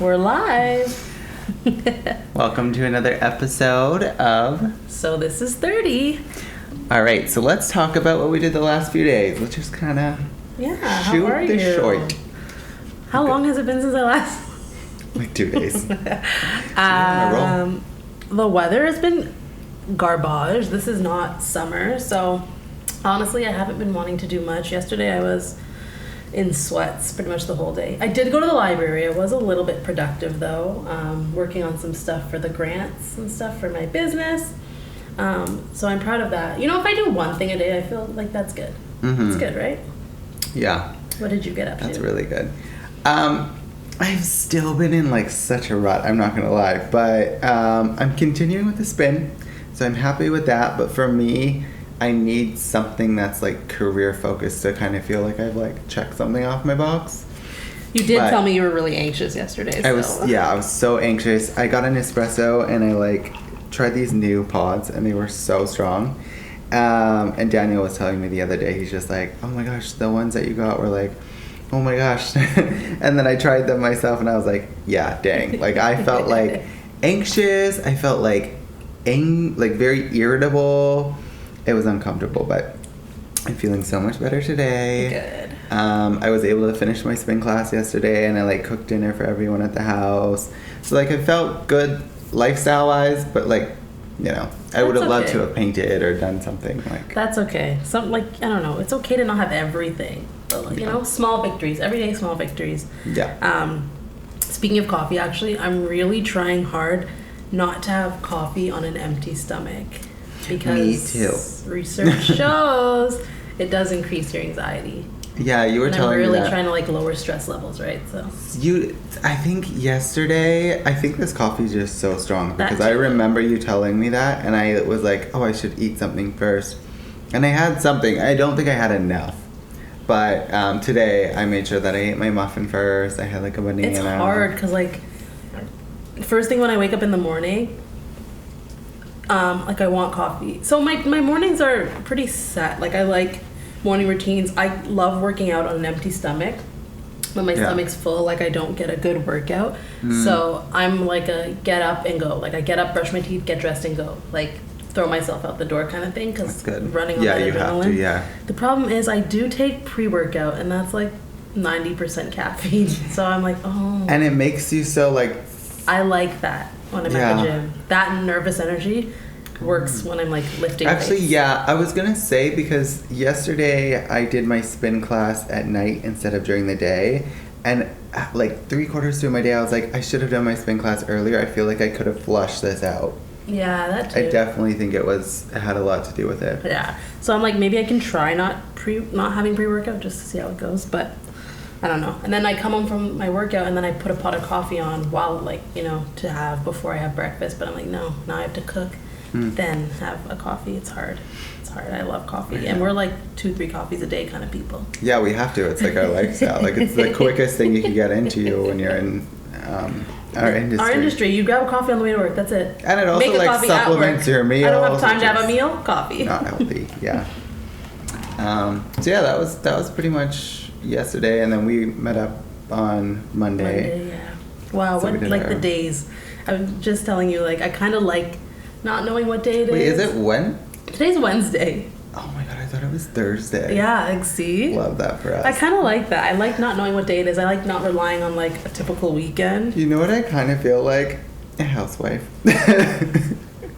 We're live. Welcome to another episode of So This Is 30. All right, so let's talk about what we did the last few days. Let's just kind of how are you? Short. How long has it been since I last? Like 2 days. The weather has been garbage. This is not summer, so honestly, I haven't been wanting to do much. Yesterday, I was in sweats pretty much the whole day. I did go to the library. I was a little bit productive, though, working on some stuff for the grants and stuff for my business. So I'm proud of that. You know, if I do one thing a day, I feel like that's good. Mm-hmm. It's good, right? Yeah. What did you get up to? That's really good. I've still been in like such a rut, I'm not going to lie. But I'm continuing with the spin, so I'm happy with that. But for me, I need something that's like career focused to kind of feel like I've like checked something off my box. You did tell me you were really anxious yesterday. I was so anxious. I got an espresso and I like tried these new pods and they were so strong. And Daniel was telling me the other day, he's just like, oh my gosh, the ones that you got were like, oh my gosh. And then I tried them myself and I was like, yeah, dang. Like I felt like anxious. I felt like very irritable. It was uncomfortable, but I'm feeling so much better today. Good. I was able to finish my spin class yesterday, and I like cooked dinner for everyone at the house. So like I felt good lifestyle-wise, but like, you know, I would have loved to have painted or done something like. That's okay. I don't know. It's okay to not have everything, but like, you know, small victories. Every day, small victories. Yeah. Speaking of coffee, actually, I'm really trying hard not to have coffee on an empty stomach. Because me too. Research shows it does increase your anxiety. Yeah, you were telling me that. I'm really trying to like lower stress levels, right? So I think yesterday, this coffee is just so strong because I remember you telling me that, and I was like, oh, I should eat something first, and I had something. I don't think I had enough, but today I made sure that I ate my muffin first. I had like a banana. It's hard because like first thing when I wake up in the morning. I want coffee. So my mornings are pretty set. Like I like morning routines. I love working out on an empty stomach. When my stomach's full, like I don't get a good workout. So I'm like a get up and go. Like I get up, brush my teeth, get dressed and go. Like throw myself out the door kind of thing. Because running on that adrenaline. Have to, yeah. The problem is I do take pre-workout and that's like 90% caffeine. So I'm like, oh. And it makes you so like. I like that. When I'm at the gym. That and nervous energy works when I'm like lifting Actually, weights. yeah, I was gonna say because yesterday I did my spin class at night instead of during the day, and like 3/4 through my day I was like, I should have done my spin class earlier. I feel like I could have flushed this out. Yeah, that too. I definitely think it had a lot to do with it. Yeah. So I'm like, maybe I can try not having pre-workout just to see how it goes, but I don't know. And then I come home from my workout and then I put a pot of coffee on while, like, you know, to have before I have breakfast. But I'm like, no, now I have to cook, then have a coffee. It's hard. I love coffee. Yeah. And we're like 2-3 coffees a day kind of people. Yeah, we have to. It's like our lifestyle. Like, it's the quickest thing you can get into when you're in our industry. Our industry. You grab a coffee on the way to work. That's it. And it also, like, supplements your meal. I don't have time to have a meal. Coffee. Not healthy, yeah. So, yeah, that was pretty much yesterday, and then we met up on Monday. Yeah. Wow, so what like the days? I'm just telling you, like I kind of like not knowing what day it is. Wait, is it when? Today's Wednesday. Oh my god, I thought it was Thursday. Yeah, see? Love that for us. I kind of like that. I like not knowing what day it is. I like not relying on like a typical weekend. You know what I kind of feel like? A housewife.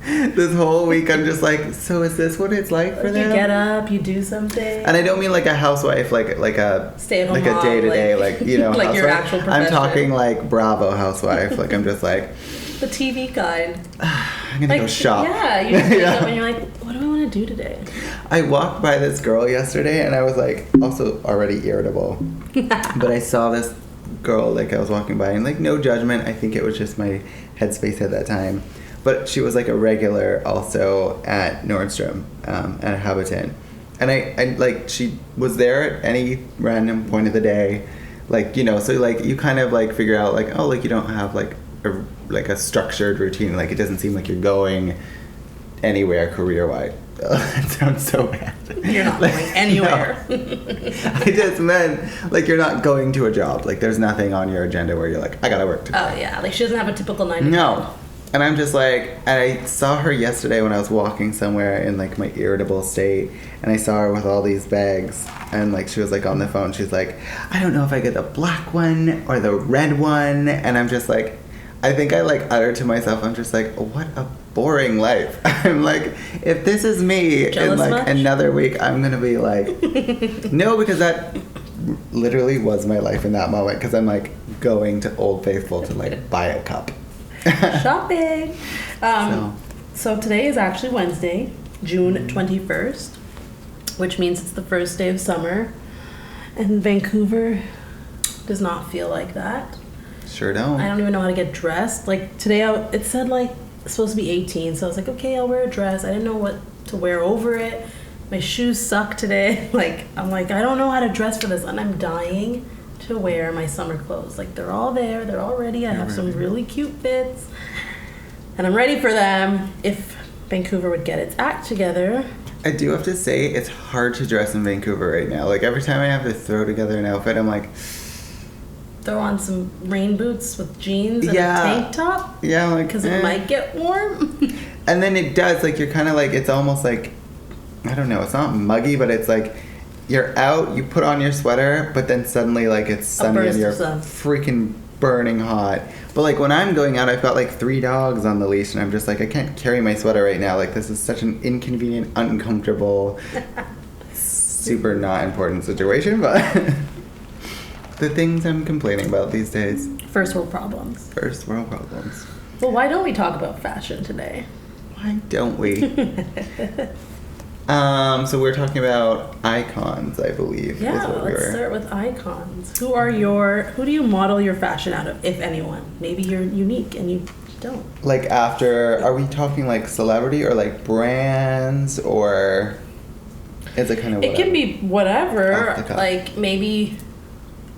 This whole week I'm just like, so is this what it's like for them? You get up, you do something. And I don't mean like a housewife, like a stay-at-home like a day-to-day, like you know, like housewife. your actual profession. I'm talking like Bravo housewife. Like I'm just like the TV kind. I'm gonna go shop. Yeah, you just wake up and you're like, what do I want to do today? I walked by this girl yesterday and I was like also already irritable. But I saw this girl, like I was walking by, and like no judgment, I think it was just my headspace at that time. But she was like a regular also at Nordstrom, at Habitat. And I like, she was there at any random point of the day. Like, you know, so like you kind of like figure out like, oh, like you don't have like a structured routine. Like it doesn't seem like you're going anywhere career-wise. Nashville. That sounds so bad. You're not going anywhere. No. I just meant, like, you're not going to a job. Like, there's nothing on your agenda where you're like, I gotta work today. Oh, yeah. Like, she doesn't have a typical 9 to 5. No. And I'm just like, I saw her yesterday when I was walking somewhere in, like, my irritable state. And I saw her with all these bags. And, like, she was, like, on the phone. She's like, I don't know if I get the black one or the red one. And I'm just like, I think I, like, uttered to myself, I'm just like, what a boring life. I'm like, if this is me Jealous in, like, much? another week, I'm going to be like, no, because that literally was my life in that moment. Because I'm, like, going to Old Faithful to, like, buy a cup. Shopping. So today is actually Wednesday, June 21st, which means it's the first day of summer. And Vancouver does not feel like that. Sure don't. I don't even know how to get dressed. Like today, it said like it's supposed to be 18, so I was like, okay, I'll wear a dress. I didn't know what to wear over it. My shoes suck today. Like I'm like, I don't know how to dress for this, and I'm dying to wear my summer clothes. Like they're all there, they're all ready. I have some really cute fits, and I'm ready for them. If Vancouver would get its act together. I do have to say, it's hard to dress in Vancouver right now. Like every time I have to throw together an outfit, I'm like, throw on some rain boots with jeans and Yeah. a tank top. yeah, I'm like, Because it might get warm. And then it does, like, you're kind of like, it's almost like, I don't know, it's not muggy, but it's like, you're out, you put on your sweater, but then suddenly, like, it's sunny burst and you're of sun. freaking burning hot. But, like, when I'm going out, I've got, like, 3 dogs on the leash, and I'm just like, I can't carry my sweater right now. Like, this is such an inconvenient, uncomfortable, super not important situation, but the things I'm complaining about these days. First world problems. First world problems. Well, why don't we talk about fashion today? Why don't we? So we're talking about icons, I believe. Yeah, is what we let's were. start with icons. Who do you model your fashion out of, if anyone? Maybe you're unique and you don't. Like after, are we talking like celebrity or like brands, or is it kind of It can be whatever. Off the cuff. Like maybe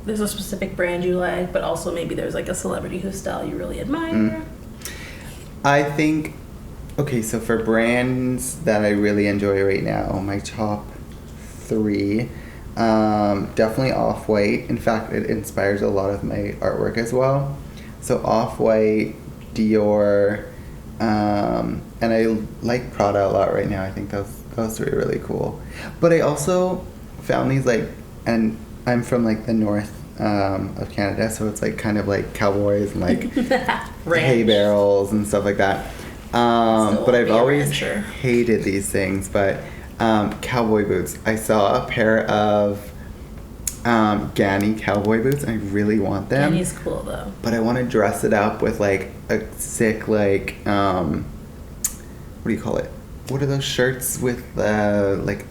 there's a specific brand you like, but also maybe there's like a celebrity whose style you really admire. I think, okay, so for brands that I really enjoy right now, my top 3, definitely Off-White. In fact, it inspires a lot of my artwork as well. So Off-White, Dior, and I like Prada a lot right now. I think those 3 are really cool. But I also found these like, and I'm from like the north of Canada, so it's like kind of like cowboys and like hay barrels and stuff like that. But I've always hated these things. But cowboy boots. I saw a pair of Ganni cowboy boots, and I really want them. Ganni's cool though. But I want to dress it up with like a sick like what do you call it? What are those shirts with like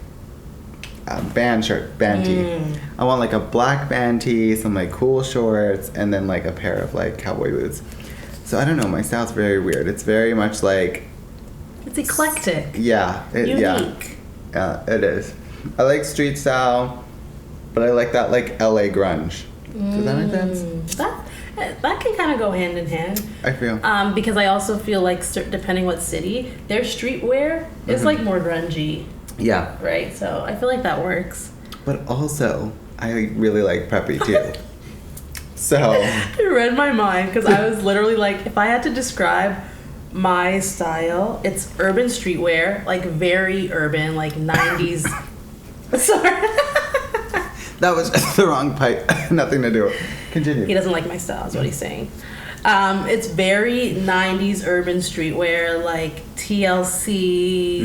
band tee? I want like a black band tee, some like cool shorts, and then like a pair of like cowboy boots. So I don't know, my style's very weird. It's very much like, It's eclectic. yeah, Unique. Yeah, it is. I like street style, but I like that like LA grunge. Does that make sense? That can kind of go hand in hand. I feel. Because I also feel like depending what city, their streetwear is like more grungy, Yeah. right? So I feel like that works. But also, I really like preppy too. So. You read my mind because I was literally like, if I had to describe my style, it's urban streetwear, like very urban, like 90s. Sorry. That was the wrong pipe. Nothing to do. Continue. He doesn't like my style, is what he's saying. It's very 90s urban streetwear, like TLC,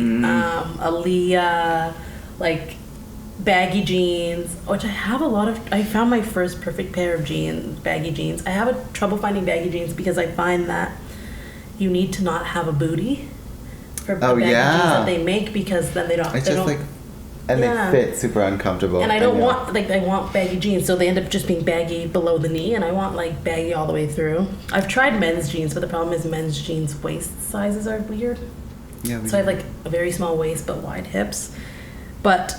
Aaliyah, like baggy jeans, which I have a lot of. I found my first perfect pair of baggy jeans. I have trouble finding baggy jeans because I find that you need to not have a booty for baggy jeans that they make, because then they don't. It's they just don't, like. And they fit super uncomfortable. And I don't want, like, I want baggy jeans, so they end up just being baggy below the knee, and I want, like, baggy all the way through. I've tried men's jeans, but the problem is men's jeans waist sizes are weird. Yeah. So I have, like, a very small waist but wide hips. But,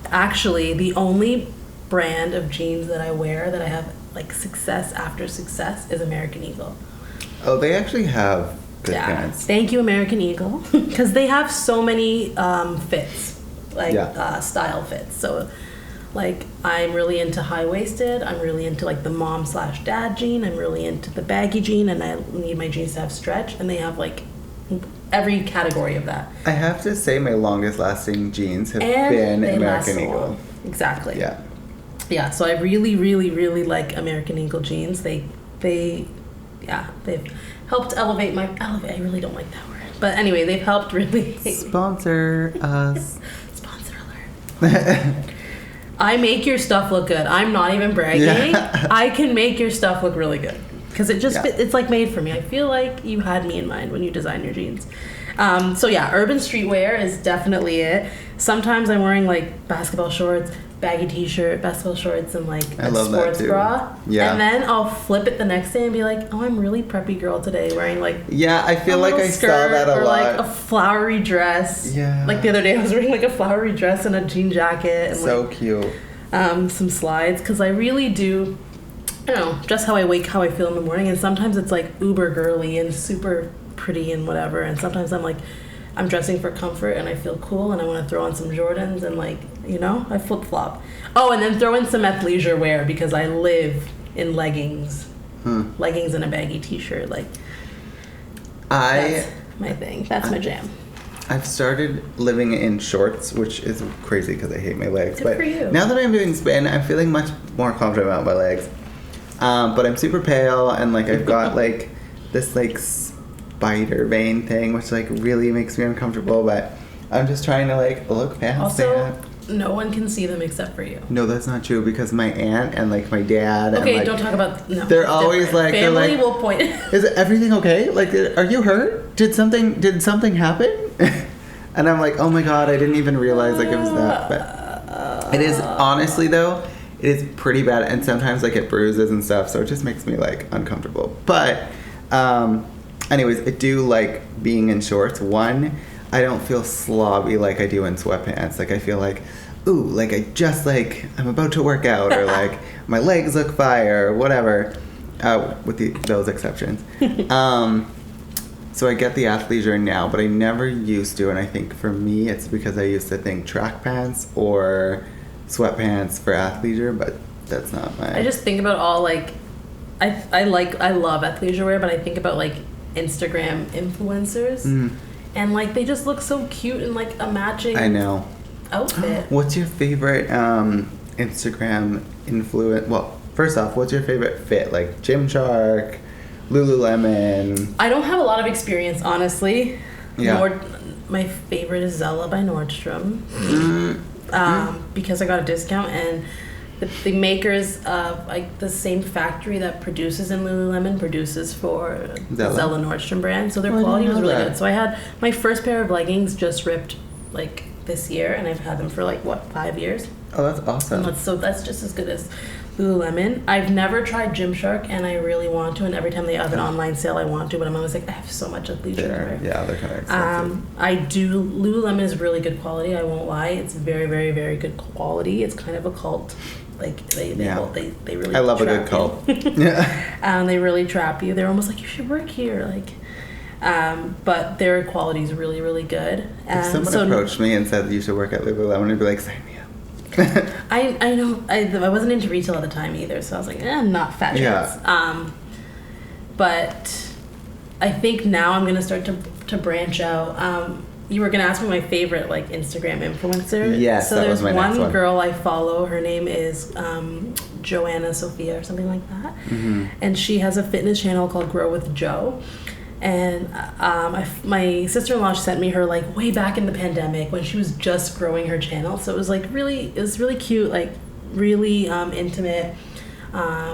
actually, the only brand of jeans that I wear that I have, like, success after success is American Eagle. Oh, they actually have good pants. Thank you, American Eagle, because they have so many fits, like style fits. So, like, I'm really into high-waisted. I'm really into like the mom/dad jean. I'm really into the baggy jean, and I need my jeans to have stretch. And they have like every category of that. I have to say, my longest-lasting jeans have been American Eagle. Exactly. Yeah. Yeah. So I really, really, really like American Eagle jeans. They've helped elevate my elevate. I really don't like that word, but anyway, they've helped really sponsor us. Sponsor alert. I make your stuff look good. I'm not even bragging. Yeah. I can make your stuff look really good because it just it's like made for me. I feel like you had me in mind when you designed your jeans. So yeah, urban streetwear is definitely it. Sometimes I'm wearing like basketball shorts, baggy t-shirt, basketball shorts, and like a sports bra. Yeah. And then I'll flip it the next day and be like, oh, I'm really preppy girl today, wearing like I feel like I saw that a lot. Or like a flowery dress. Yeah. Like the other day I was wearing like a flowery dress and a jean jacket. And so like, cute. Some slides, because I really do, I don't know, just how I wake, how I feel in the morning. And sometimes it's like uber girly and super pretty and whatever. And sometimes I'm like, I'm dressing for comfort and I feel cool and I want to throw on some Jordans and like, you know, I flip flop. Oh, and then throw in some athleisure wear because I live in leggings. Leggings and a baggy t-shirt. Like, that's my thing. That's my jam. I've started living in shorts, which is crazy because I hate my legs. Good for you. Now that I'm doing spin, I'm feeling much more confident about my legs. But I'm super pale and like I've got like this like spider vein thing, which like really makes me uncomfortable. But I'm just trying to like look past that. No one can see them except for you. No, that's not true because my aunt and like my dad. Okay, and, like, don't talk about. No, they're always different. like, family they're like, will point. Is everything okay? Like, are you hurt? Did something happen? And I'm like, oh my god, I didn't even realize like it was that bad. It is honestly though, it is pretty bad, and sometimes like it bruises and stuff, so it just makes me like uncomfortable. But, anyways, I do like being in shorts. One, I don't feel slobby like I do in sweatpants. Like I feel like, ooh, like I just like I'm about to work out, or like my legs look fire, or whatever. With those exceptions. So I get the athleisure now, but I never used to, and I think for me it's because I used to think track pants or sweatpants for athleisure, but that's not my... I just think about all like, I love athleisure wear, but I think about like Instagram influencers, and like they just look so cute in like a matching outfit. What's your favorite Instagram influence? Well, first off, what's your favorite fit? Like Gymshark, Lululemon? I don't have a lot of experience, honestly. Yeah. My favorite is Zella by Nordstrom. Because I got a discount, and the makers of like the same factory that produces in Lululemon produces for the Zella Nordstrom brand. So their quality was really good. So I had my first pair of leggings just ripped like this year, and I've had them for like 5 years. Oh, that's awesome. And that's just as good as Lululemon. I've never tried Gymshark, and I really want to, and every time they have an online sale I want to, but I'm always like, I have so much athleisure wear. Yeah, they're kind of expensive. Lululemon is really good quality, I won't lie. It's very, very, very good quality. It's kind of a cult. Like they really I love a good cult. Yeah. They really trap you. They're almost like, you should work here, like but their quality is really, really good. If someone approached me and said you should work at Lululemon, I'd be like, sign me up. I know I wasn't into retail at the time either, so I was like, not fashions. Yeah. But I think now I'm gonna start to branch out. You were gonna ask me my favorite like Instagram influencer. Yes, so that there's was my next one. girl I follow. Her name is Joanna Sophia or something like that, and she has a fitness channel called Grow with Jo. And my sister-in-law sent me her like way back in the pandemic when she was just growing her channel. So it was really cute, like really intimate.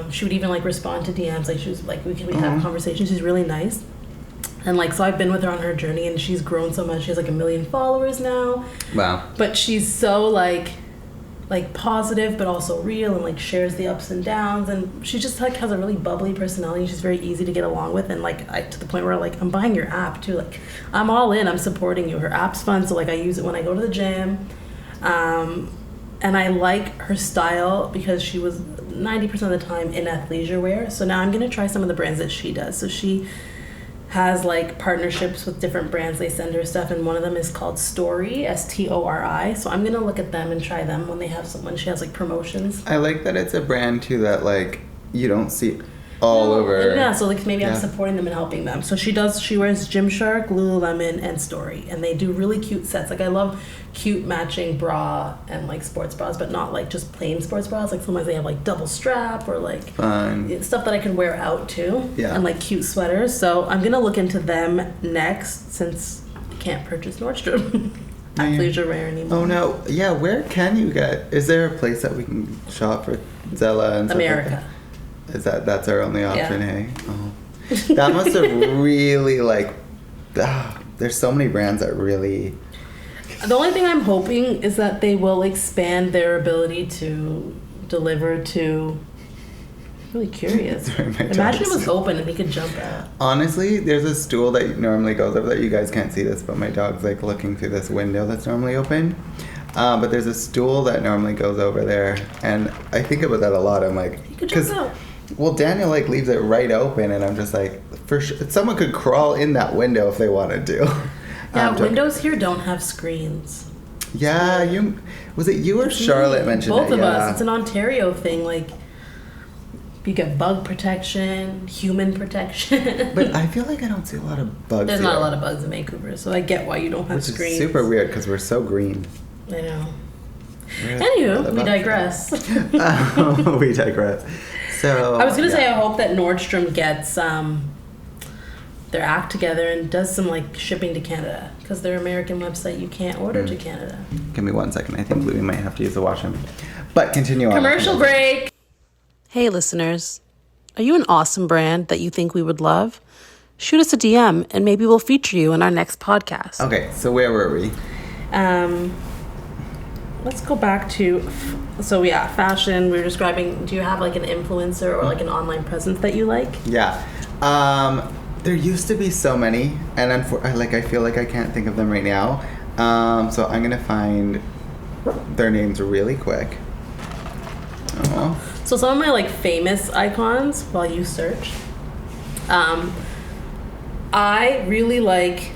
She would even like respond to DMs, like she was like we'd have conversations. She's really nice. And like so I've been with her on her journey, and she's grown so much. She has like 1 million followers now. Wow. But she's so like positive but also real, and like shares the ups and downs, and she just like has a really bubbly personality. She's very easy to get along with, and like to the point where like I'm buying your app too, like I'm all in, I'm supporting you. Her app's fun, so like I use it when I go to the gym, and I like her style because she was 90% of the time in athleisure wear. So now I'm gonna try some of the brands that she does. So she has like partnerships with different brands. They send her stuff, and one of them is called Story, Stori. So I'm gonna look at them and try them when they have when she has like promotions. I like that it's a brand too that like you don't see all over. Yeah, so like maybe I'm supporting them and helping them. So she wears Gymshark, Lululemon, and Story, and they do really cute sets. Like I love cute matching bra and like sports bras, but not like just plain sports bras. Like sometimes they have like double strap or like stuff that I can wear out too. Yeah. And like cute sweaters. So I'm gonna look into them next since I can't purchase Nordstrom at Leisure Wear anymore. Oh no, yeah. Where can you get? Is there a place that we can shop for Zella and stuff America? Like that? Is that's our only option, Yeah. hey? Oh. That must have really, like... there's so many brands that really... The only thing I'm hoping is that they will expand their ability to deliver to... I'm really curious. Imagine it was open and he could jump out. Honestly, there's a stool that normally goes over there. You guys can't see this, but my dog's, like, looking through this window that's normally open. But there's a stool that normally goes over there, and I think about that a lot. I'm like... He could jump out. Well, Daniel like leaves it right open, and I'm just like, for sure, someone could crawl in that window if they wanted to. Yeah, windows here don't have screens. Yeah, was it you or Charlotte mentioned both it? of us. It's an Ontario thing. Like, you get bug protection, human protection. But I feel like I don't see a lot of bugs. There's not a lot of bugs in Vancouver, so I get why you don't have screens. Which is super weird because we're so green. I know. Anywho, we digress. We digress. So I was gonna say I hope that Nordstrom gets their act together and does some like shipping to Canada, because their American website you can't order to Canada. Give me 1 second. I think Louie might have to use the washroom. But continue on. Commercial break. Hey listeners, are you an awesome brand that you think we would love? Shoot us a DM and maybe we'll feature you in our next podcast. Okay, so where were we? Let's go back to, fashion. We were describing, do you have like an influencer or like an online presence that you like? Yeah. There used to be so many, and I feel like I can't think of them right now. So I'm going to find their names really quick. Oh. So some of my like famous icons while you search. I really like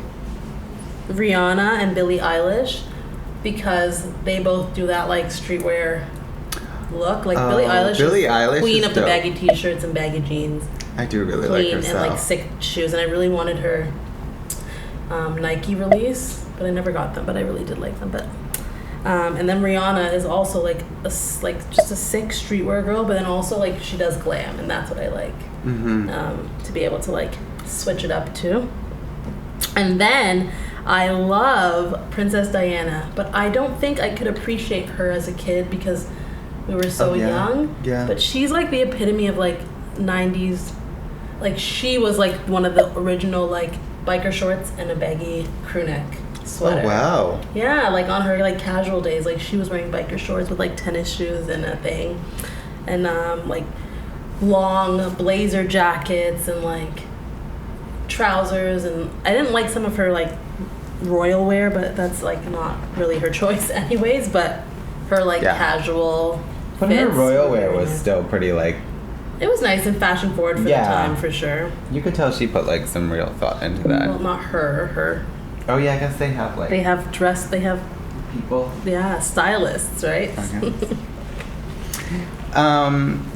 Rihanna and Billie Eilish, because they both do that like streetwear look. Like Billie Eilish is queen of the baggy t-shirts and baggy jeans. I do really like her and like sick shoes, and I really wanted her Nike release, but I never got them. But I really did like them. But and then Rihanna is also like just a sick streetwear girl, but then also like she does glam, and that's what I like. To be able to like switch it up too. And then I love Princess Diana, but I don't think I could appreciate her as a kid because we were so young. Yeah. But she's like the epitome of like 90s. Like she was like one of the original like biker shorts and a baggy crew neck sweater. Oh wow. Yeah, like on her like casual days, like she was wearing biker shorts with like tennis shoes and a thing, and like long blazer jackets and like trousers. And I didn't like some of her like royal wear, but that's like not really her choice anyways. But her like casual but her royal wear was still pretty like, it was nice and fashion forward for the time, for sure. You could tell she put like some real thought into that. Well, not her. Oh yeah, I guess they have like, they have people, stylists, right? Okay.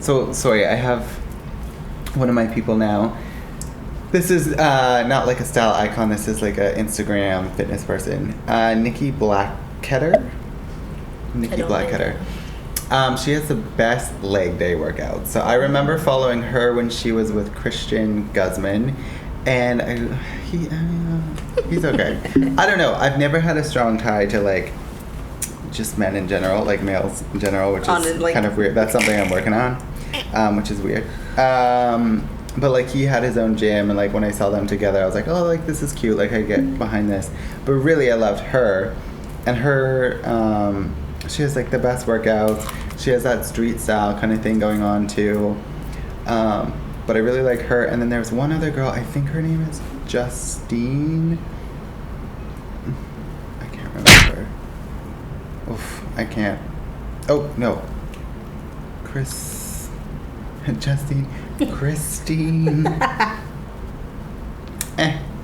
So sorry, I have one of my people now. This is not like a style icon. This is like an Instagram fitness person. Nikki Blackketter. She has the best leg day workout. So I remember following her when she was with Christian Guzman, and he's okay. I don't know. I've never had a strong tie to like just men in general, like males in general, which is kind of weird. That's something I'm working on, which is weird. But like he had his own gym, and like when I saw them together, I was like, oh, like this is cute. Like I get behind this. But really, I loved her, and her. She has like the best workouts. She has that street style kind of thing going on too. But I really like her. And then there's one other girl. I think her name is Justine. I can't remember. Oof, I can't. Oh no. Christine.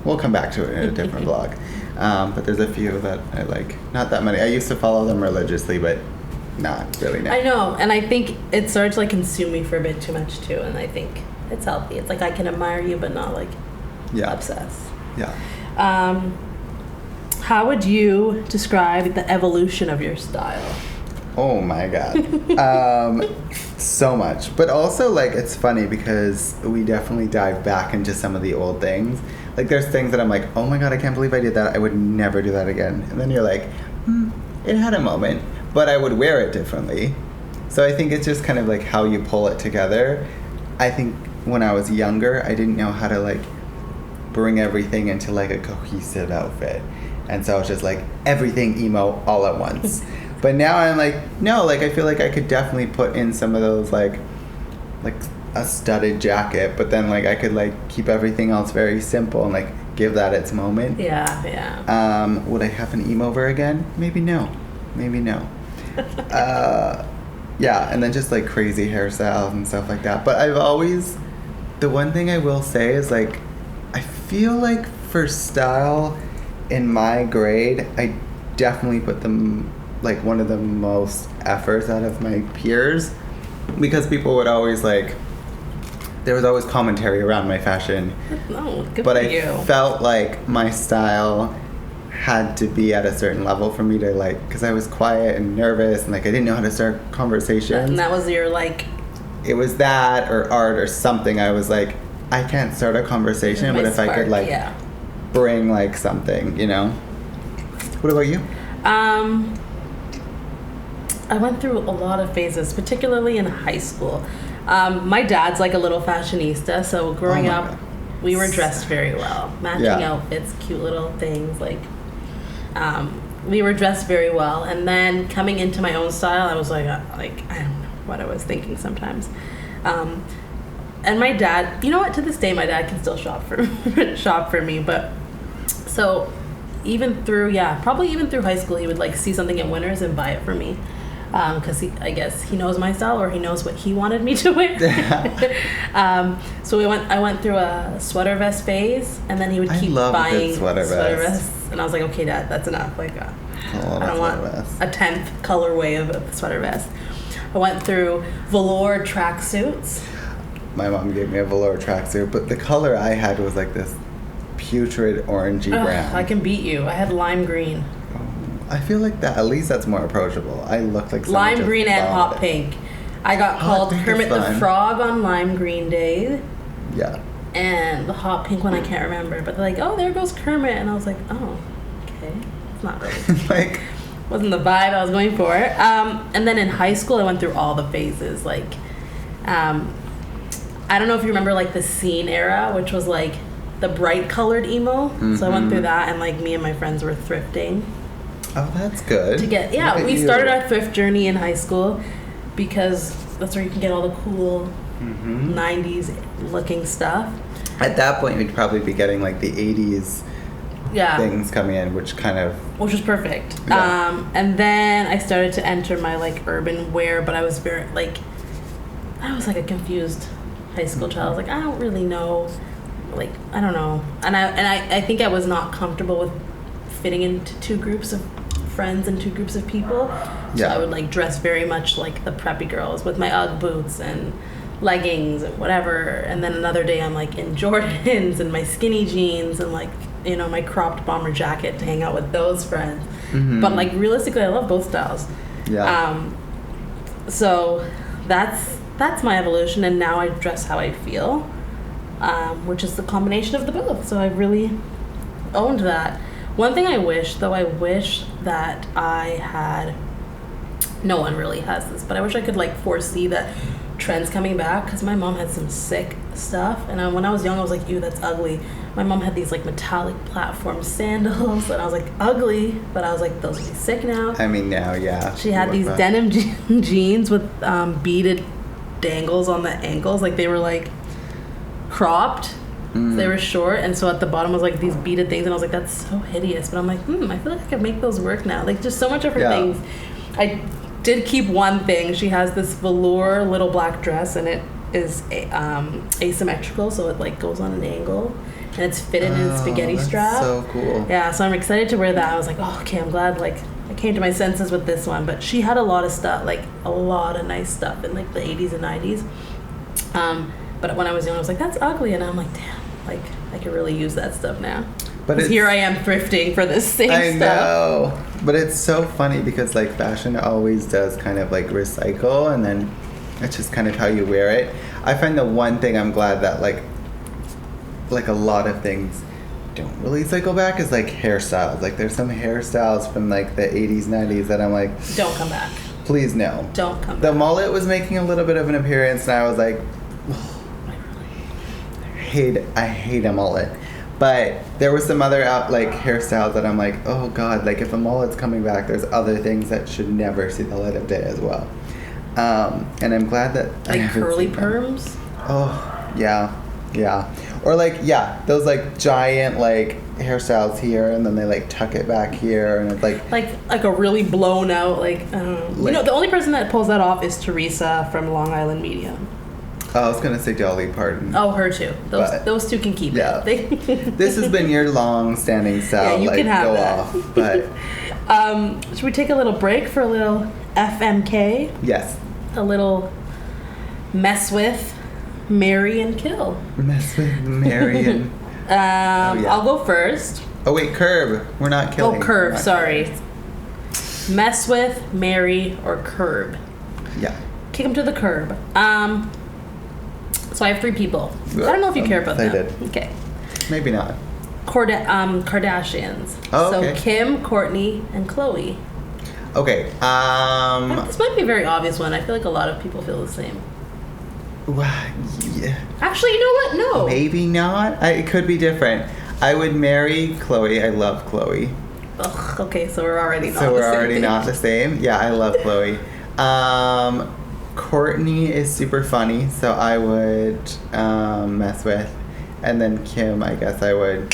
we'll come back to it in a different vlog. But there's a few that I like. Not that many. I used to follow them religiously, but not really now. I know, and I think it started to like consume me for a bit too much too, and I think it's healthy. It's like I can admire you, but not like obsess. Yeah. How would you describe the evolution of your style? Oh my god. So much. But also, like, it's funny because we definitely dive back into some of the old things. Like, there's things that I'm like, oh my god, I can't believe I did that. I would never do that again. And then you're like, it had a moment, but I would wear it differently. So I think it's just kind of like how you pull it together. I think when I was younger, I didn't know how to, like, bring everything into, like, a cohesive outfit. And so I was just like, everything emo all at once. But now I'm like, no, like, I feel like I could definitely put in some of those, like a studded jacket, but then, like, I could, like, keep everything else very simple and, like, give that its moment. Yeah. Would I have an emo-ver again? Maybe no. Yeah, and then just, like, crazy hairstyles and stuff like that. But I've always, the one thing I will say is, like, I feel like for style in my grade, I definitely put them, like, one of the most efforts out of my peers, because people would always, like, there was always commentary around my fashion. Oh, good but for I you. felt like my style had to be at a certain level for me to, like, because I was quiet and nervous and, like, I didn't know how to start conversations. And that was your, like... It was that or art or something. I was like, I can't start a conversation, but if I could, like, bring, like, something, you know? What about you? I went through a lot of phases, particularly in high school. My dad's like a little fashionista, so growing up, we were dressed very well. Matching outfits, cute little things, like, we were dressed very well. And then coming into my own style, I was like, I don't know what I was thinking sometimes. And my dad, you know what, to this day, my dad can still shop for me, but so even through high school, he would, like, see something at Winners and buy it for me. Because I guess he knows my style, or he knows what he wanted me to wear. So I went through a sweater vest phase, and then he would keep buying sweater vests. And I was like, okay, Dad, that's enough. Like, I don't want a 10th colorway of a sweater vest. I went through velour tracksuits. My mom gave me a velour tracksuit, but the color I had was like this putrid orangey brown. I can beat you. I had lime green. I feel like that, at least that's more approachable. I look like lime green and hot pink. I got called Kermit the Frog on lime green day. Yeah. And the hot pink one I can't remember. But they're like, oh, there goes Kermit. And I was like, oh, okay. It's not really. Like, wasn't the vibe I was going for. And then in high school, I went through all the phases. Like, I don't know if you remember, like, the scene era, which was, like, the bright colored emo. Mm-hmm. So I went through that, and, like, me and my friends were thrifting. Oh, that's good. We started our thrift journey in high school because that's where you can get all the cool 90s looking stuff. At that point, you'd probably be getting, like, the 80s things coming in, which was perfect. Yeah. And then I started to enter my, like, urban wear, but I was very, like, a confused high school child. I was like, I don't really know. Like, I don't know. And I think I was not comfortable with fitting into two groups of friends and two groups of people. So I would, like, dress very much like the preppy girls with my Ugg boots and leggings and whatever. And then another day I'm, like, in Jordans and my skinny jeans and, like, you know, my cropped bomber jacket to hang out with those friends. Mm-hmm. But, like, realistically, I love both styles. Yeah. So that's my evolution, and now I dress how I feel, which is the combination of the both. So I've really owned that. One thing I wish that I had, no one really has this, but I wish I could, like, foresee that trends coming back, because my mom had some sick stuff, and when I was young I was like, ew, that's ugly. My mom had these, like, metallic platform sandals, and I was like, ugly, but I was like, those would be sick now. I mean, now, yeah. She had these denim jeans with beaded dangles on the ankles, like they were, like, cropped. So they were short, and so at the bottom was, like, these beaded things, and I was like, that's so hideous. But I'm like, I feel like I could make those work now. Like, just so much of her things. I did keep one thing. She has this velour little black dress, and it is asymmetrical, so it, like, goes on an angle. and it's fitted in a spaghetti strap. So cool. Yeah, so I'm excited to wear that. I was like, oh, okay, I'm glad, like, I came to my senses with this one. But she had a lot of stuff, like, a lot of nice stuff in, like, the 80s and 90s. But when I was young, I was like, that's ugly. And I'm like, damn, like, I could really use that stuff now. But here I am thrifting for this same stuff. I know. But it's so funny because, like, fashion always does kind of, like, recycle, and then it's just kind of how you wear it. I find the one thing I'm glad that, like a lot of things don't really cycle back is, like, hairstyles. Like, there's some hairstyles from, like, the 80s, 90s that I'm like... Don't come back. Please, no. Don't come back. The mullet was making a little bit of an appearance, and I was like... I hate a mullet. But there were some other hairstyles that I'm like, oh God, like if a mullet's coming back, there's other things that should never see the light of day as well. And I'm glad that like curly perms. Oh yeah. Or those like giant like hairstyles here, and then they like tuck it back here, and it's like a really blown out like I don't know. Like, the only person that pulls that off is Teresa from Long Island Medium. I was gonna say Dolly Parton. Oh, her too. Those two can keep it. This has been your long-standing style. Yeah, you can have go that. Off. But should we take a little break for a little FMK? Yes. A little mess with, marry and kill. Mess with, marry and. I'll go first. Oh wait, curb. We're not killing. Oh, curb. Sorry. Mess with, marry, or curb. Yeah. Kick them to the curb. So I have 3 people. I don't know if you care about them. Okay. Maybe not. Kardashians. Oh, okay. So Kim, Kourtney, and Khloe. Okay. This might be a very obvious one. I feel like a lot of people feel the same. Yeah. Actually, you know what? No. Maybe not. It could be different. I would marry Khloe. I love Khloe. Ugh, okay, so we're already not the same. So we're already not the same? Yeah, I love Khloe. Kourtney is super funny, so I would mess with. And then Kim, I guess I would.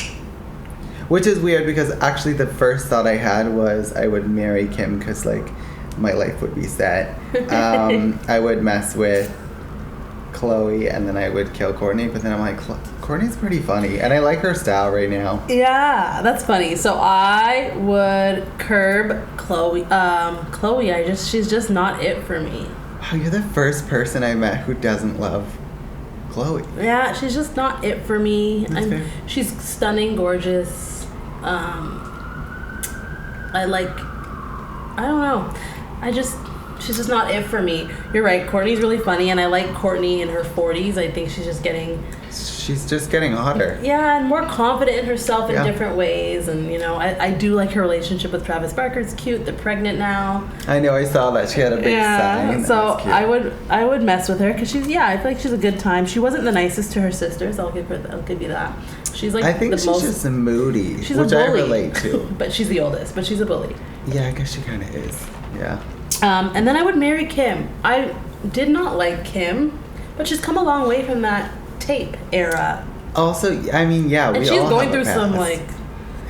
Which is weird because actually the first thought I had was I would marry Kim because, like, my life would be set. I would mess with Khloe and then I would kill Kourtney, but then I'm like, Kourtney's pretty funny and I like her style right now. Yeah, that's funny. So I would curb Khloe. Khloe, she's just not it for me. Wow, you're the first person I met who doesn't love Khloe. Yeah, she's just not it for me. She's stunning, gorgeous. I don't know. She's just not it for me. You're right. Kourtney's really funny, and I like Kourtney in her 40s. I think she's just getting hotter. Yeah, and more confident in herself in different ways. And, you know, I do like her relationship with Travis Barker. It's cute. They're pregnant now. I know. I saw that. She had a big sign. So I would mess with her because I feel like she's a good time. She wasn't the nicest to her sisters. I'll give you that. She's like I think she's just moody, she's which a bully, I relate to. But she's the oldest. But she's a bully. Yeah, I guess she kind of is. Yeah. And then I would marry Kim. I did not like Kim, but she's come a long way from that tape era. Also, I mean, yeah, and she's going through some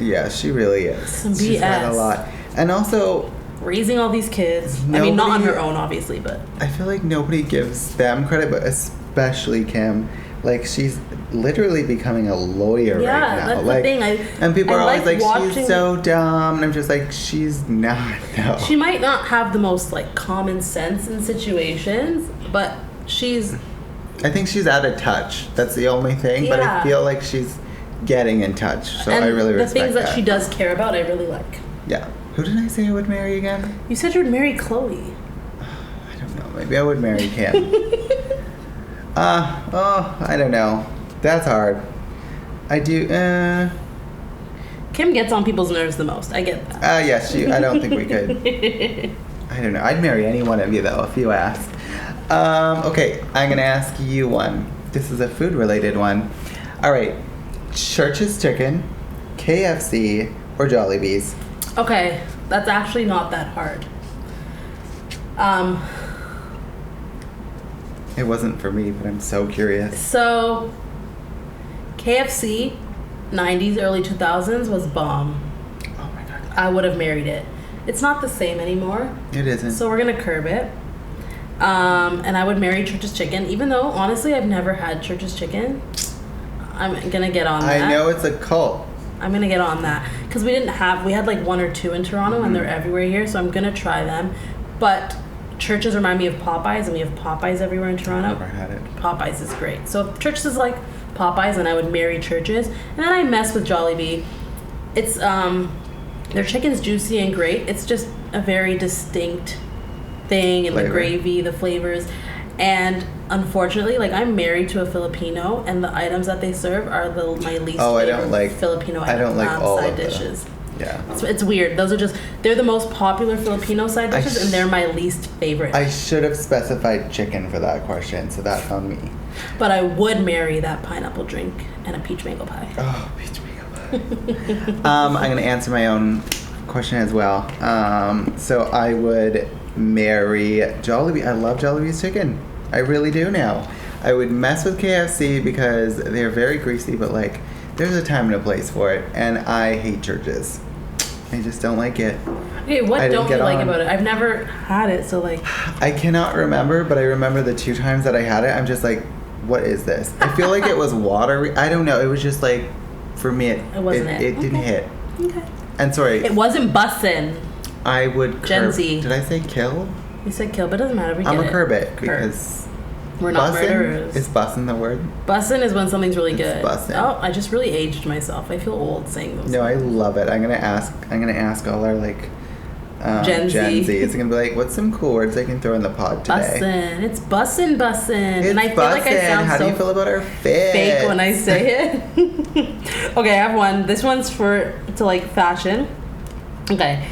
Yeah, she really is. Some BS. She's had a lot, and also raising all these kids. I mean, not on her own, obviously, but I feel like nobody gives them credit, but especially Kim. Like, she's literally becoming a lawyer right now. Yeah, that's the thing. And people are always like, she's so dumb. And I'm just like, she's not, though. She might not have the most, like, common sense in situations, but I think she's out of touch. That's the only thing. Yeah. But I feel like she's getting in touch. So I really respect that. The things that she does care about, I really like. Yeah. Who did I say I would marry again? You said you would marry Khloe. I don't know. Maybe I would marry Kim. I don't know. That's hard. I do, Kim gets on people's nerves the most. I get that. Yes, I don't think we could. I don't know. I'd marry any one of you, though, if you asked. Okay, I'm going to ask you one. This is a food-related one. All right. Church's Chicken, KFC, or Jollibee's? Okay, that's actually not that hard. It wasn't for me, but I'm so curious. So, KFC, 90s, early 2000s, was bomb. Oh my God. I would have married it. It's not the same anymore. It isn't. So we're going to curb it. And I would marry Church's Chicken, even though, honestly, I've never had Church's Chicken. I'm gonna get on that. I know it's a cult. I'm gonna get on that because we had like one or two in Toronto and they're everywhere here, so I'm gonna try them. But Churches remind me of Popeyes, and we have Popeyes everywhere in Toronto. I've never had it. Popeyes is great. So if Churches is like Popeyes, and I would marry Churches, and then I mess with Jollibee. It's their chicken's juicy and great. It's just a very distinct thing, and the gravy, the flavors. And unfortunately, like, I'm married to a Filipino, and the items that they serve are my least favorite Filipino I don't like all side of dishes. Yeah. It's weird. They're the most popular Filipino side dishes, and they're my least favorite. I should have specified chicken for that question, so that's on me. But I would marry that pineapple drink and a peach mango pie. Oh, peach mango pie. I'm going to answer my own question as well. So I would marry Jollibee. I love Jollibee's chicken. I really do now. I would mess with KFC because they're very greasy, but like there's a time and a place for it. And I hate Churches. I just don't like it. Okay, what don't you like about it? I've never had it, so like... I cannot remember, but I remember the 2 times that I had it. I'm just like, what is this? I feel like it was watery. I don't know. It was just like, for me, it didn't hit. Okay. And sorry. It wasn't bussin'. I would Gen Z. Did I say kill? You said kill, but it doesn't matter. I'm going to curb it because... We're not murderers. Is bussin' the word? Bussin' is when something's really good. Bussin'. Oh, I just really aged myself. I feel old saying those. No, I love it. I'm gonna ask all our like Gen Z's. It's gonna be like, what's some cool words I can throw in the pod today? Bussin'. It's bussin'. And I feel like I sound How do you feel about our fit? Fake when I say it. Okay, I have one. This one's to like fashion. Okay,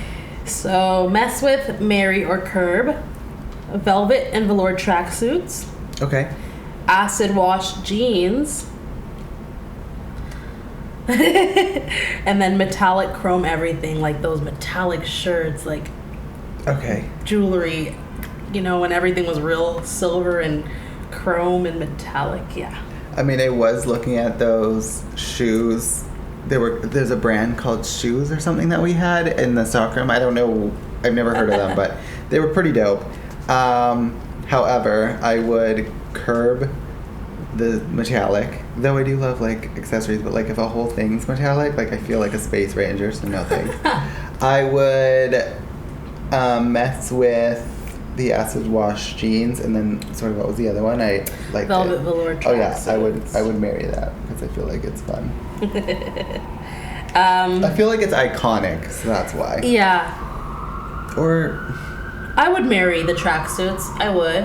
so mess with, marry, or curb. Velvet and velour tracksuits. Okay. Acid wash jeans. And then metallic chrome everything, like those metallic shirts, like jewelry, when everything was real silver and chrome and metallic. Yeah. I mean, I was looking at those shoes. There's a brand called Shoes or something that we had in the stockroom. I don't know. I've never heard of them, but they were pretty dope. However, I would curb the metallic, though I do love like accessories, but like if a whole thing's metallic, like I feel like a space ranger, so no thanks. I would mess with the acid wash jeans, and then what was the other one? I like velvet velour tracksuits. Oh yeah, I would marry that because I feel like it's fun. I feel like it's iconic, so that's why. Yeah. Or I would marry the tracksuits. I would.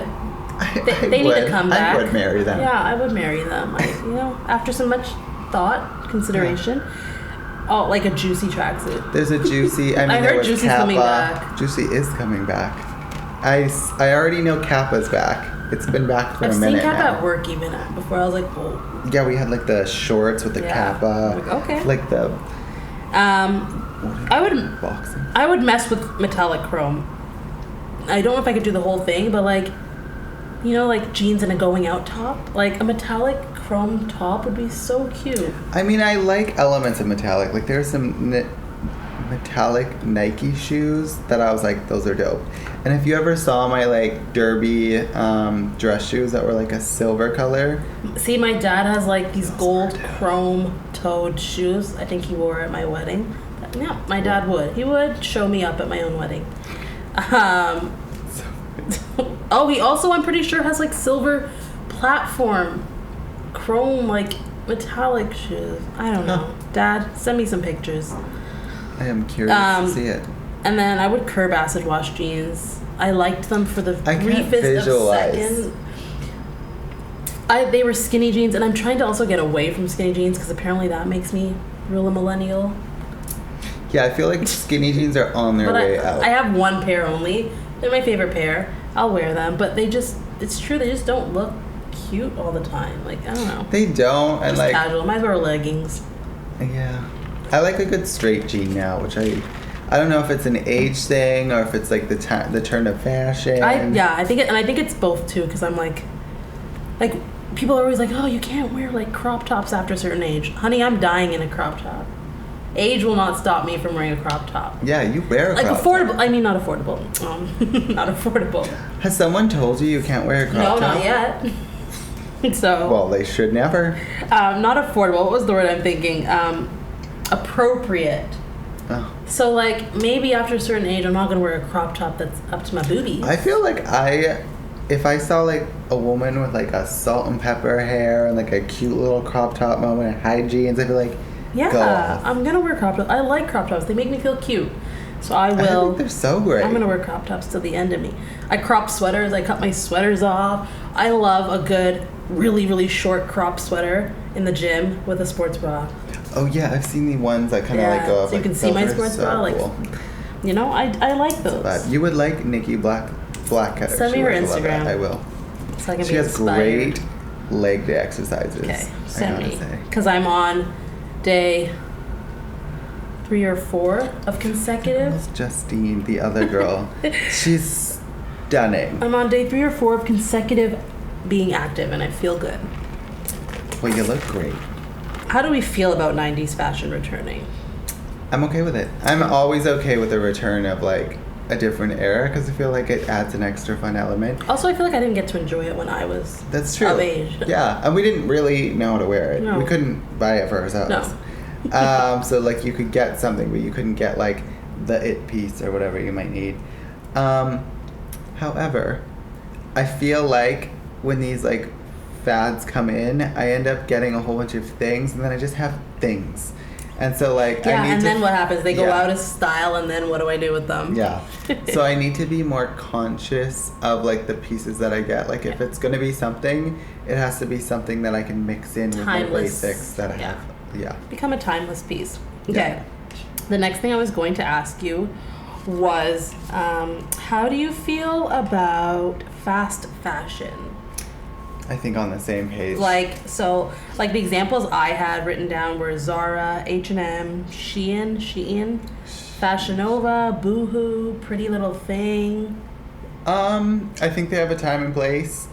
They need to come back. I would marry them. Yeah, I would marry them. After so much thought, consideration. Yeah. Oh, like a juicy tracksuit. There's a juicy. I heard Juicy's coming back. Juicy is coming back. I already know Kappa's back. It's been back for a minute now. I've seen Kappa at work even before. I was like, whoa. Yeah, we had like the shorts with the Kappa. Like, okay. Like the. I would mess with metallic chrome. I don't know if I could do the whole thing, but like, like jeans and a going out top. Like a metallic chrome top would be so cute. I mean, I like elements of metallic. Like there's some metallic Nike shoes that I was like, those are dope. And if you ever saw my like derby dress shoes that were like a silver color. See, my dad has like these gold chrome toed shoes. I think he wore at my wedding. Yeah, my dad would. He would show me up at my own wedding. Oh, he also, I'm pretty sure, has like silver platform chrome like metallic shoes. I don't know. Dad, send me some pictures. I am curious to see it. And then I would curb acid wash jeans. I liked them for the briefest of seconds. They were skinny jeans, and I'm trying to also get away from skinny jeans because apparently that makes me real a millennial. Yeah, I feel like skinny jeans are on their way out. I have one pair only. They're my favorite pair. I'll wear them, but it's true, they just don't look cute all the time. Like, I don't know. They don't, and like casual. Might as well wear leggings. Yeah, I like a good straight jean now, which I don't know if it's an age thing or if it's like the turn of fashion. I think it's both too, because I'm like people are always like, oh, you can't wear like crop tops after a certain age. Honey, I'm dying in a crop top. Age will not stop me from wearing a crop top. Yeah, you wear a crop affordable. top. I mean, not affordable. Not affordable. Has someone told you can't wear a crop top? No, not yet. So, Well, they should never. not affordable. What was the word I'm thinking? Appropriate. Oh. So, like, maybe after a certain age, I'm not going to wear a crop top that's up to my boobies. I feel like if I saw like a woman with like a salt and pepper hair and like a cute little crop top moment and high jeans, I'd be like, yeah, go off. I'm going to wear crop tops. I like crop tops. They make me feel cute. So I I will. think they're so great. I'm going to wear crop tops till the end of me. I crop sweaters. I cut my sweaters off. I love a good, really, really short crop sweater in the gym with a sports bra. Oh yeah, I've seen the ones that kind of like go up. So you can see my sports bra. Like, cool. you know, I like those. You would like Nikki Blackcutter. Send me her Instagram. I will. So I can She be has inspired. great leg day exercises. Okay, send me. Say. Because I'm on day 3 or 4 of consecutive. It's Justine, the other girl. She's stunning. I'm on day 3 or 4 of consecutive being active, and I feel good. Well, you look great. How do we feel about 90s fashion returning? I'm okay with it. I'm always okay with the return of like a different era because I feel like it adds an extra fun element. Also, I feel like I didn't get to enjoy it when I was That's true. of age. Yeah, and we didn't really know how to wear it. No. We couldn't buy it for ourselves. No. So like you could get something, but you couldn't get like the it piece or whatever you might need. However, I feel like when these like fads come in, I end up getting a whole bunch of things, and then I just have things. And so like Yeah, I need and to, then what happens? They go yeah. out of style, and then what do I do with them? Yeah. So I need to be more conscious of like the pieces that I get. Like if it's gonna be something, it has to be something that I can mix in with my Timeless. basics that I Yeah. have. Yeah. Become a timeless piece. Okay. Yeah. The next thing I was going to ask you was, how do you feel about fast fashion? I think on the same page. Like the examples I had written down were Zara, H&M, Shein, Fashion Nova, Boohoo, Pretty Little Thing. I think they have a time and place.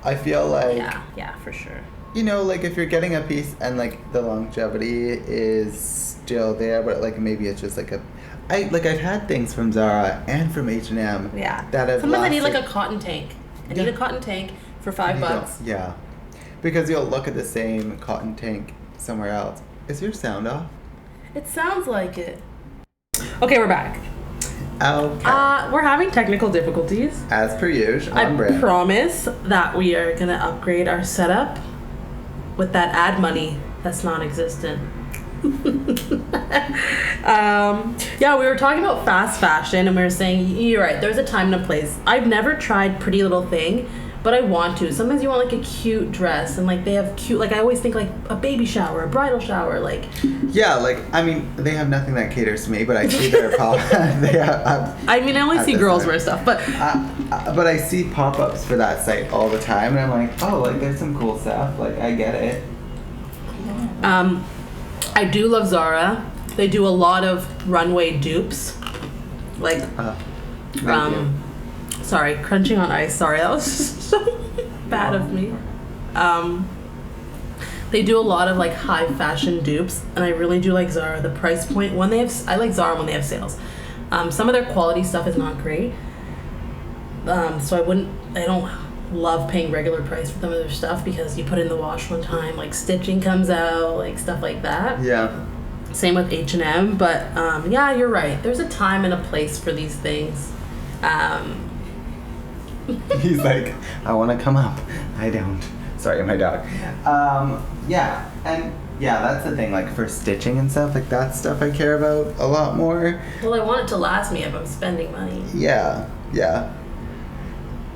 I feel like Yeah, for sure. you know, like if you're getting a piece and like the longevity is still there, but like maybe it's just like I've had things from Zara and from H&M. Yeah. That have Sometimes I need lasted- like a cotton tank. I need a cotton tank for $5. Yeah. Because you'll look at the same cotton tank somewhere else. Is your sound off? It sounds like it. Okay, we're back. Okay. We're having technical difficulties. As per usual. I on brand. promise that we are gonna upgrade our setup with that ad money that's non-existent. Yeah, we were talking about fast fashion, and we were saying, you're right, there's a time and a place. I've never tried Pretty Little Thing, but I want to. Sometimes you want like a cute dress, and like they have cute, like I always think like a baby shower, a bridal shower, like. Yeah, like, I mean, they have nothing that caters to me, but I see their pop. I mean, I only see girls wear stuff, but. But I see pop-ups for that site all the time, and I'm like, oh, like there's some cool stuff. Like, I get it. I do love Zara. They do a lot of runway dupes. Like, Thank you. sorry, crunching on ice. Sorry, that was so bad of me. They do a lot of like high fashion dupes, and I really do like Zara. The price point, I like Zara when they have sales. Some of their quality stuff is not great. So I don't love paying regular price for some of their stuff because you put it in the wash one time, like stitching comes out, like stuff like that. Yeah. Same with H&M, but yeah, you're right. There's a time and a place for these things. He's like, I want to come up. I don't. Sorry, my dog. Yeah, and yeah, that's the thing. Like for stitching and stuff, like that stuff I care about a lot more. Well, I want it to last me if I'm spending money. Yeah.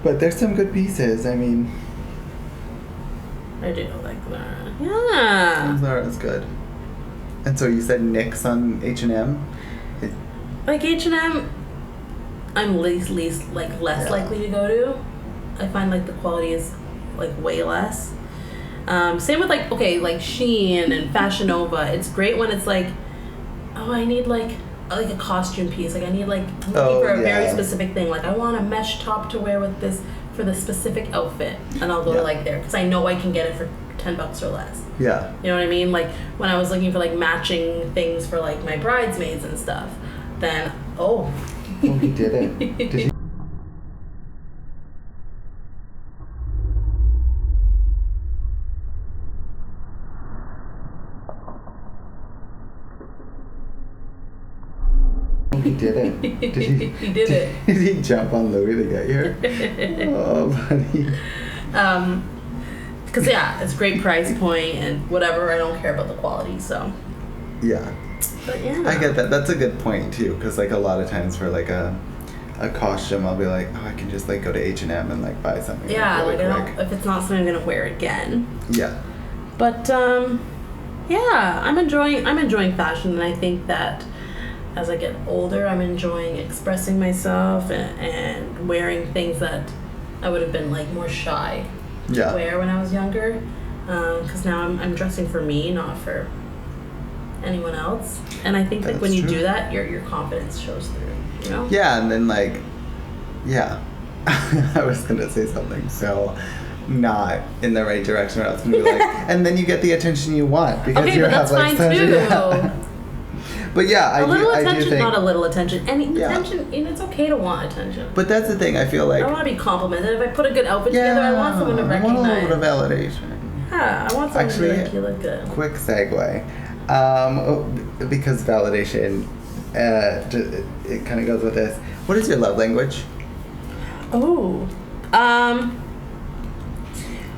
But there's some good pieces. I mean, I do like that. Yeah. Zara's good. And so you said NYX on H&M? Like H&M, I'm less likely to go to. I find like the quality is like way less. Same with like Shein and Fashion Nova. It's great when it's like, oh, I need like a costume piece. Like I'm looking for a very specific thing. Like I want a mesh top to wear with this for the specific outfit, and I'll go to like there because I know I can get it for $10 or less. Yeah. You know what I mean? Like when I was looking for like matching things for like my bridesmaids and stuff, then he did it. Did you? did it. Did he? He did it. Did he jump on Louis to get here? Oh, buddy. Because it's a great price point and whatever. I don't care about the quality, so. Yeah. But yeah. I get that. That's a good point too, because like a lot of times for like a costume, I'll be like, oh, I can just like go to H&M and like buy something. Yeah, really like if it's not something I'm gonna wear again. Yeah. But yeah, I'm enjoying fashion, and I think that as I get older, I'm enjoying expressing myself and wearing things that I would have been like more shy to wear when I was younger. Because now I'm dressing for me, not for anyone else. And I think like when you do that, your confidence shows through. You know? Yeah, and then like, yeah, I was gonna say something so not in the right direction. I was gonna be like, and then you get the attention you want because you have like fine too. Yeah. But yeah, I do think not a little attention. Any attention, and it's okay to want attention. But that's the thing. I feel like I want to be complimented. If I put a good outfit together, I want someone to recognize. I want a little bit of validation. Yeah, I want someone to be like, you look good. Quick segue, because validation. It kind of goes with this. What is your love language? Oh,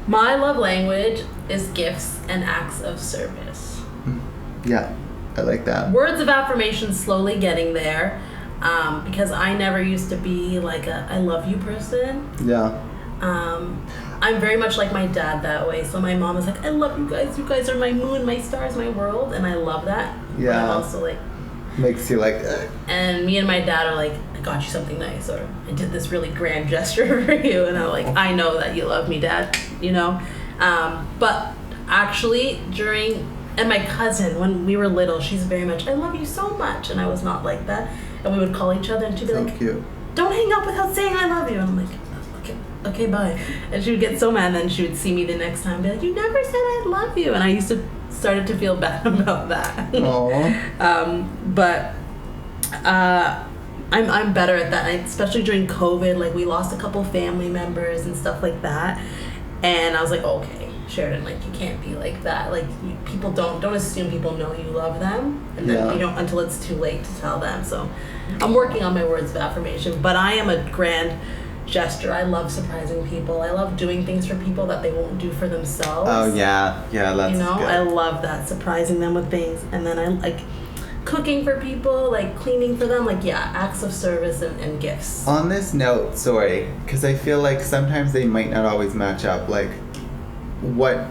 my love language is gifts and acts of service. Yeah, I like that. Words of affirmation, slowly getting there, because I never used to be like a I love you person. Yeah. I'm very much like my dad that way. So my mom is like, I love you guys. You guys are my moon, my stars, my world, and I love that. Yeah. But I'm also like. Makes you like. And me and my dad are like, I got you something nice, or I did this really grand gesture for you, and I'm like, I know that you love me, Dad, you know. But actually, and my cousin, when we were little, she's very much, I love you so much, and I was not like that. And we would call each other, and she'd be like, cute. Don't hang up without saying I love you. And I'm like, okay, bye. And she would get so mad, and then she would see me the next time, and be like, you never said I love you. And I started to feel bad about that. But I'm better at that, especially during COVID. Like we lost a couple family members and stuff like that, and I was like, okay, Sheridan, like you can't be like that. Like people don't assume people know you love them, and then you don't until it's too late to tell them. So I'm working on my words of affirmation, but I am a grand gesture. I love surprising people. I love doing things for people that they won't do for themselves. Oh yeah, that's good. I love that, surprising them with things. And then I like cooking for people, like cleaning for them, like acts of service and gifts. On this note, sorry, because I feel like sometimes they might not always match up. Like what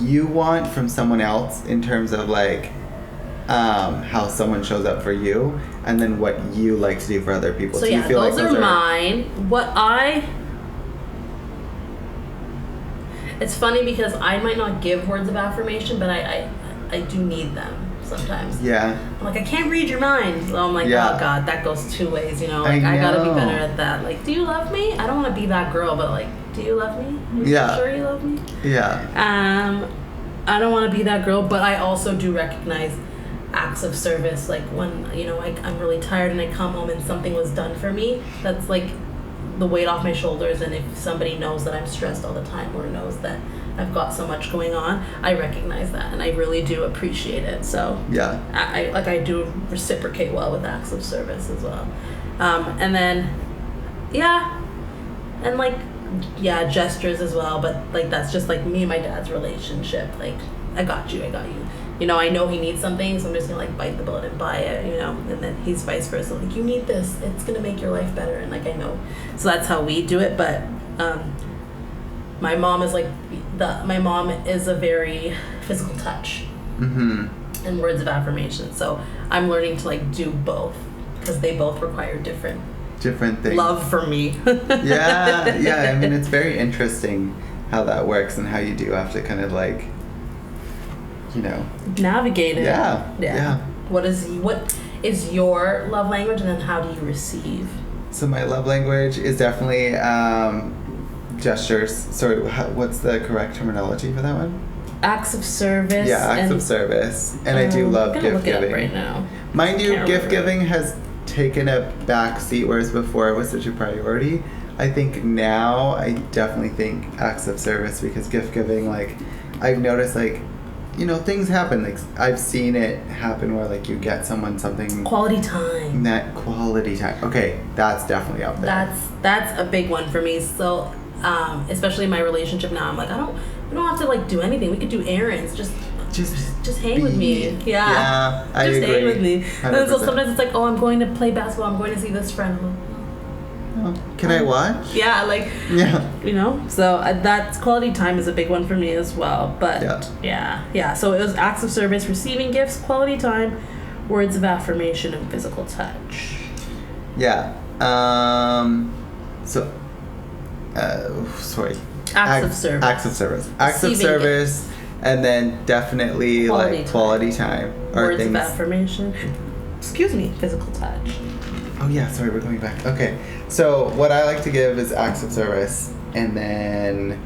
you want from someone else in terms of like how someone shows up for you, and then what you like to do for other people. So do you feel those like are mine. It's funny because I might not give words of affirmation, but I do need them sometimes. Yeah. I'm like, I can't read your mind. So I'm like, oh God, that goes two ways, you know? Like I gotta be better at that. Like, do you love me? I don't want to be that girl, but like, do you love me? Are you sure you love me? Yeah. I don't want to be that girl, but I also do recognize acts of service, like when, you know, I'm really tired and I come home and something was done for me, that's like the weight off my shoulders. And if somebody knows that I'm stressed all the time or knows that I've got so much going on, I recognize that and I really do appreciate it. So I do reciprocate well with acts of service as well. And then and like gestures as well, but like that's just like me and my dad's relationship. Like I got you. You know, I know he needs something, so I'm just gonna like bite the bullet and buy it, you know, and then he's vice versa. Like, you need this, it's gonna make your life better, and like I know. So that's how we do it, but my mom is a very physical touch and words of affirmation. So I'm learning to like do both because they both require different things. Love for me. yeah. I mean, it's very interesting how that works and how you do have to kind of like, you know, navigate it. Yeah. What is your love language, and then how do you receive? So my love language is definitely gestures. Sorry, what's the correct terminology for that one? Acts of service. Yeah, acts of service. And I do love gift giving. Right now. Mind you, gift giving has taken a back seat, whereas before it was such a priority. I think now I definitely think acts of service, because gift giving, like, I've noticed, like, you know, things happen. Like, I've seen it happen where, like, you get someone something... Quality time. That quality time. Okay, that's definitely up there. That's a big one for me. So, especially in my relationship now, I'm like, we don't have to, like, do anything. We could do errands. Just hang with me. Yeah, I agree. Just hang with me. 100%. And then so sometimes it's like, oh, I'm going to play basketball. I'm going to see this friend. I'm like, can I watch? Yeah, like, you know, so that's quality time is a big one for me as well. But yeah. So it was acts of service, receiving gifts, quality time, words of affirmation, and physical touch. Yeah. Sorry. Acts of service. Acts of service. Acts of service, and then definitely quality time. Words of affirmation. Excuse me, physical touch. Oh yeah, sorry, we're going back. Okay, so what I like to give is acts of service, and then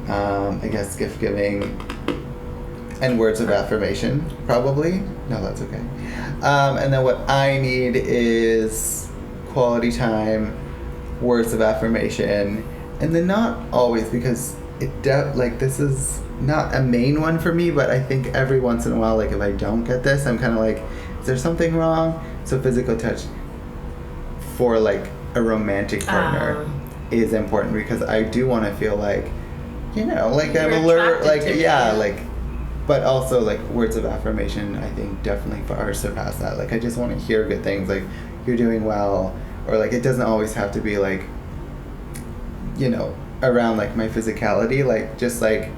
I guess gift giving and words of affirmation, probably. No, that's okay. And then what I need is quality time, words of affirmation, and then not always, because this is not a main one for me, but I think every once in a while, like if I don't get this, I'm kind of like, is there something wrong? So physical touch for like a romantic partner is important, because I do want to feel like, you know, like I'm alert, like but also like words of affirmation, I think definitely far surpass that. Like I just want to hear good things, like you're doing well, or like it doesn't always have to be like, you know, around like my physicality, like just like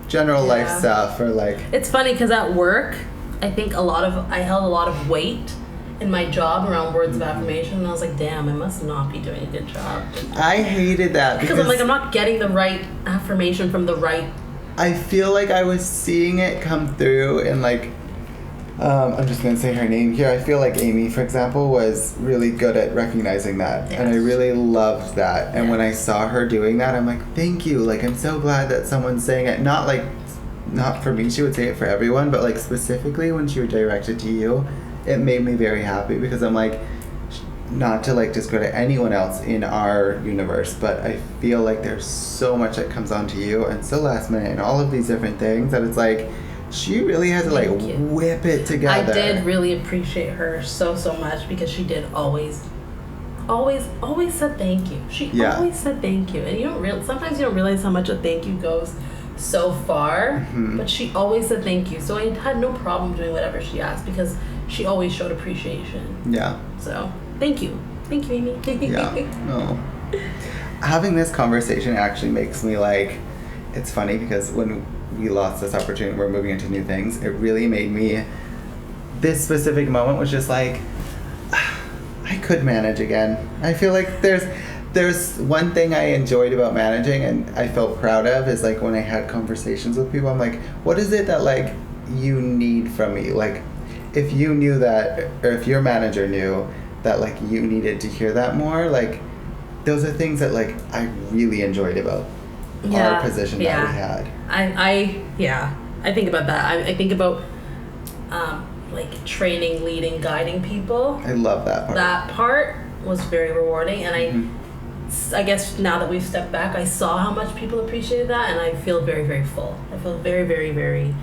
general life stuff, or like. It's funny because at work, I think I held a lot of weight in my job around words of affirmation, and I was like, damn, I must not be doing a good job. I hated that because I'm like, I'm not getting the right affirmation from the right. I feel like I was seeing it come through in like, I'm just gonna say her name here. I feel like Amy, for example, was really good at recognizing that, and I really loved that. And when I saw her doing that, I'm like, thank you. Like, I'm so glad that someone's saying it. Not for me, she would say it for everyone, but like specifically when she would direct it to you, it made me very happy, because I'm like, not to like discredit anyone else in our universe, but I feel like there's so much that comes onto you and so last minute and all of these different things that it's like, she really had to like whip it together. I did really appreciate her so much, because she did always said thank you. She always said thank you, and sometimes you don't realize how much a thank you goes so far, but she always said thank you. So I had no problem doing whatever she asked, because she always showed appreciation. Yeah. So thank you, Amy. Yeah. No. Having this conversation actually makes me like, it's funny because when we lost this opportunity, we're moving into new things, it really made me, this specific moment was just like, I could manage again. I feel like there's one thing I enjoyed about managing and I felt proud of is like when I had conversations with people, I'm like, what is it that like you need from me? Like if you knew that, or if your manager knew that like you needed to hear that more, like those are things that like I really enjoyed about our position that we had. I think about that. I think about like training, leading, guiding people. I love that part. That part was very rewarding, and I guess now that we've stepped back, I saw how much people appreciated that, and I feel very, very full. I feel very, very, very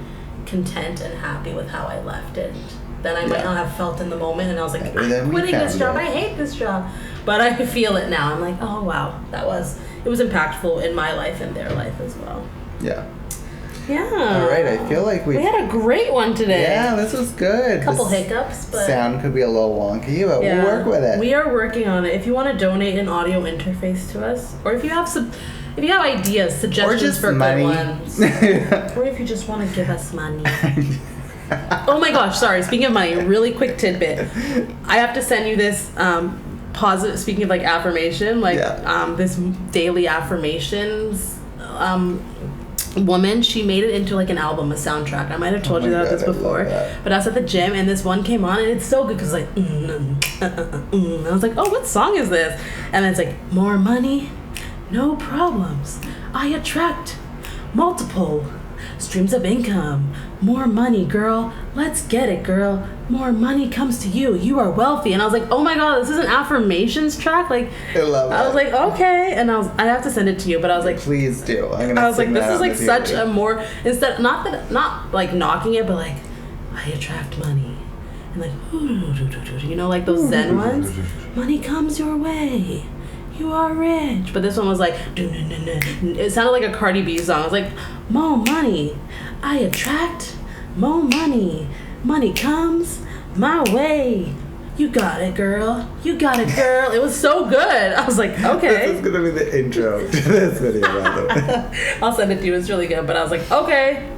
content and happy with how I left it. That I might not have felt in the moment, and I was like, I'm quitting this job. I hate this job, but I feel it now. I'm like, oh wow, it was impactful in my life and their life as well. Yeah. Yeah. All right, I feel like we had a great one today. Yeah, this was good. Couple hiccups, but sound could be a little wonky, but we'll work with it. We are working on it. If you want to donate an audio interface to us, or if you have ideas, suggestions for money. Good ones, or if you just want to give us money. Oh my gosh, sorry. Speaking of money, really quick tidbit. I have to send you this positive. Speaking of like affirmation, this daily affirmations. Woman, she made it into like an album, a soundtrack. I might have told you about this before, but I was at the gym and this one came on and it's so good because like, I was like, oh, what song is this? And then it's like, more money, no problems. I attract multiple streams of income, more money, girl. Let's get it, girl. More money comes to you. You are wealthy. And I was like, oh my God, this is an affirmations track. Like, I love it. I was like, okay. And I have to send it to you, but I was like, please do. I was like, this is like such a more, instead, not like knocking it, but like, I attract money. And like, you know, like those Zen ones. Money comes your way. You are rich. But this one was like, it sounded like a Cardi B song. I was like, more money. I attract more money. Money comes my way. You got it, girl. You got it, girl. It was so good. I was like, okay. This is going to be the intro to this video, by the way. I'll send it to you. It's really good. But I was like, okay.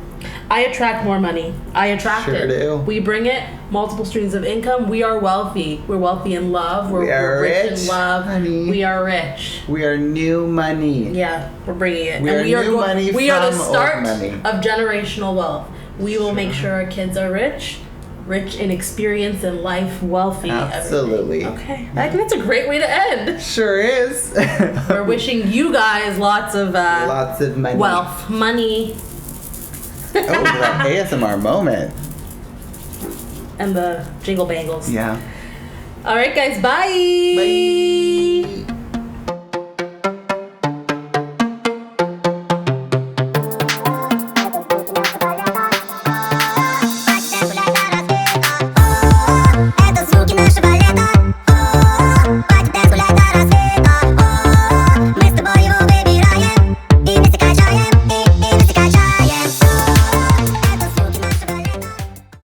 I attract more money. I attract it. Do. We bring it. Multiple streams of income. We are wealthy. We're wealthy in love. We're rich in love. Honey. We are rich. We are new money. Yeah, we're bringing it. We are new money. We are the start money. of generational wealth. We will make sure our kids are rich in experience and life, wealthy. Absolutely. Everything. Okay, I think that's a great way to end. Sure is. We're wishing you guys lots of money. Wealth, money. Oh, that ASMR moment. And the jingle bangles. Yeah. All right, guys. Bye. Bye.